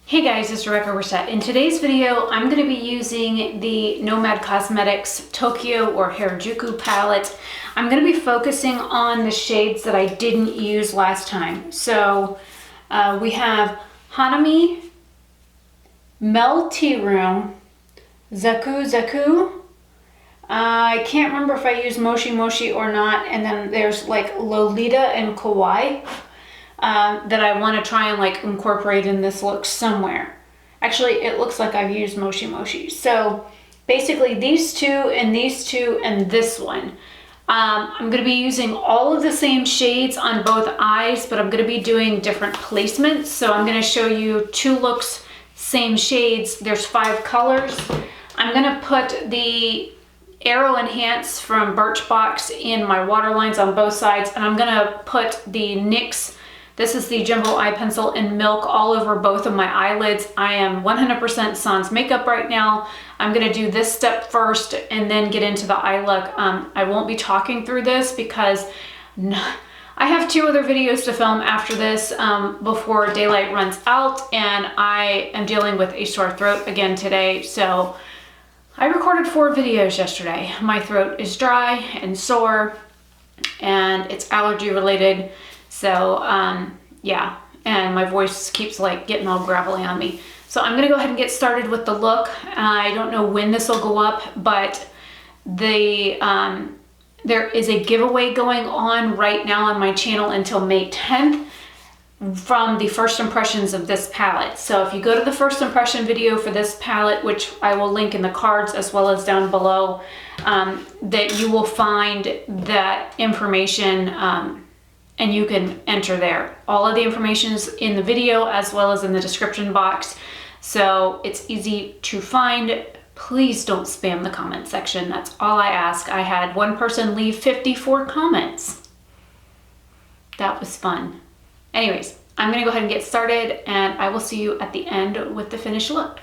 Hey guys, it's Rebecca Oberstadt. In today's video, I'm going to be using the Nomad Cosmetics Tokyo or Harajuku palette. I'm going to be focusing on the shades that I didn't use last time. So we have Hanami, Mel Tea Room, Zaku Zaku. I can't remember if I used Moshi Moshi or not. And then there's like Lolita and Kawaii. That I want to try and like incorporate in this look somewhere. Actually, it looks like I've used Moshi Moshi. So basically these two and this one. I'm going to be using all of the same shades on both eyes, but I'm going to be doing different placements. So I'm going to show you two looks, same shades. There's 5 colors. I'm going to put the Aero Enhance from Birchbox in my waterlines on both sides, and I'm going to put the NYX. This is the Jumbo Eye Pencil in Milk all over both of my eyelids. I am 100% sans makeup right now. I'm gonna do this step first and then get into the eye look. I won't be talking through this because I have 2 other videos to film after this before daylight runs out, and I am dealing with a sore throat again today. So I recorded 4 videos yesterday. My throat is dry and sore and it's allergy related. So yeah, and my voice keeps like getting all gravelly on me. So I'm gonna go ahead and get started with the look. I don't know when this will go up, but there is a giveaway going on right now on my channel until May 10th from the first impressions of this palette. So if you go to the first impression video for this palette, which I will link in the cards as well as down below, that you will find that information and you can enter there. All of the information is in the video as well as in the description box. So it's easy to find. Please don't spam the comment section. That's all I ask. I had one person leave 54 comments. That was fun. Anyways, I'm gonna go ahead and get started and I will see you at the end with the finished look.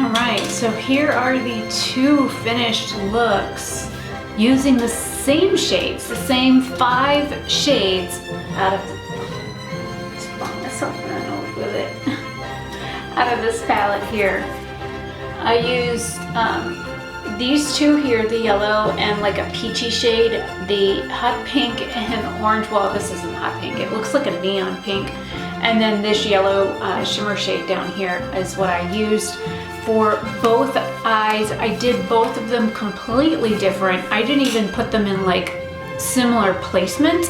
All right, so here are the two finished looks using the same shades, the same 5 shades out of, let's bump myself around with it, out of this palette here. I used these two here, the yellow and like a peachy shade, the hot pink and orange. Well, this isn't hot pink, it looks like a neon pink. And then this yellow shimmer shade down here is what I used for both eyes. I did both of them completely different. I didn't even put them in like similar placement,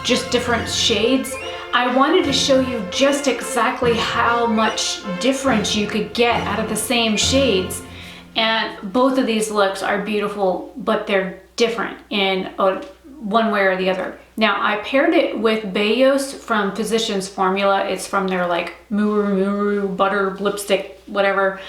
just different shades. I wanted to show you just exactly how much difference you could get out of the same shades. And both of these looks are beautiful, but they're different in one way or the other. Now, I paired it with Bayos from Physicians Formula. It's from their like Muru butter lipstick, whatever.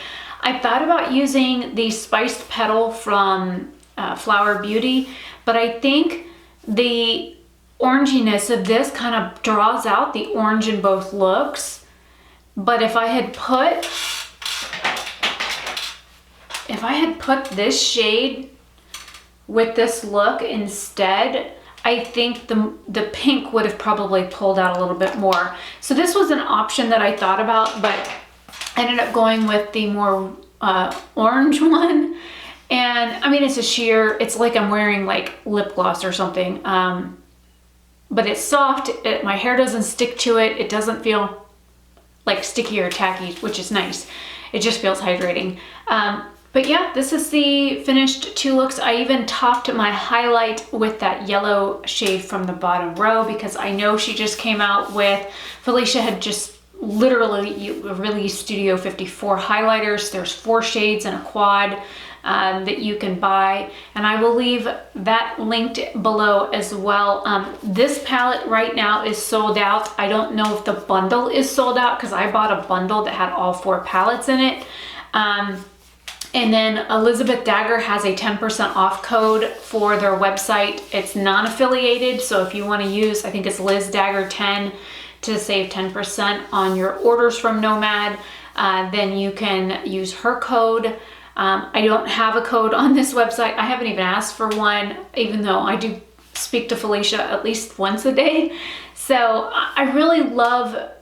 I thought about using the Spiced Petal from Flower Beauty, but I think the oranginess of this kind of draws out the orange in both looks. But if I had put this shade with this look instead, I think the pink would have probably pulled out a little bit more. So this was an option that I thought about, but I ended up going with the more orange one. And I mean, it's a sheer, it's like I'm wearing like lip gloss or something. But it's soft, my hair doesn't stick to it. It doesn't feel like sticky or tacky, which is nice. It just feels hydrating. But yeah, this is the finished 2 looks. I even topped my highlight with that yellow shade from the bottom row because I know she just came out with, Felicia had just literally released Studio 54 highlighters. There's 4 shades and a quad that you can buy, and I will leave that linked below as well. This palette right now is sold out. I don't know if the bundle is sold out because I bought a bundle that had all 4 palettes in it. And then Elizabeth Dagger has a 10% off code for their website. It's non-affiliated, so if you want to use, I think it's Liz Dagger 10 to save 10% on your orders from Nomad, then you can use her code. I don't have a code on this website. I haven't even asked for one, even though I do speak to Felicia at least once a day. So I really love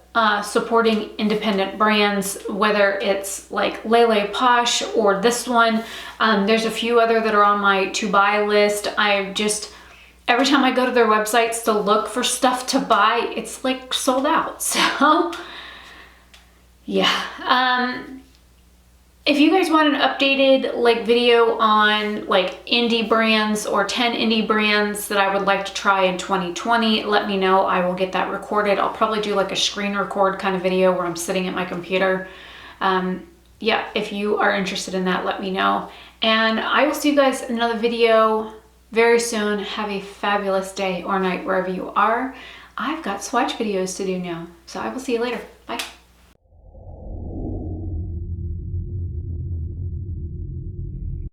supporting independent brands, whether it's like Lele Posh or this one. There's a few other that are on my to buy list. Every time I go to their websites to look for stuff to buy, it's like sold out. So yeah. If you guys want an updated like video on like indie brands or 10 indie brands that I would like to try in 2020, let me know. I will get that recorded. I'll probably do like a screen record kind of video where I'm sitting at my computer. Yeah, if you are interested in that, let me know. And I will see you guys in another video very soon. Have a fabulous day or night wherever you are. I've got swatch videos to do now, so I will see you later. Bye.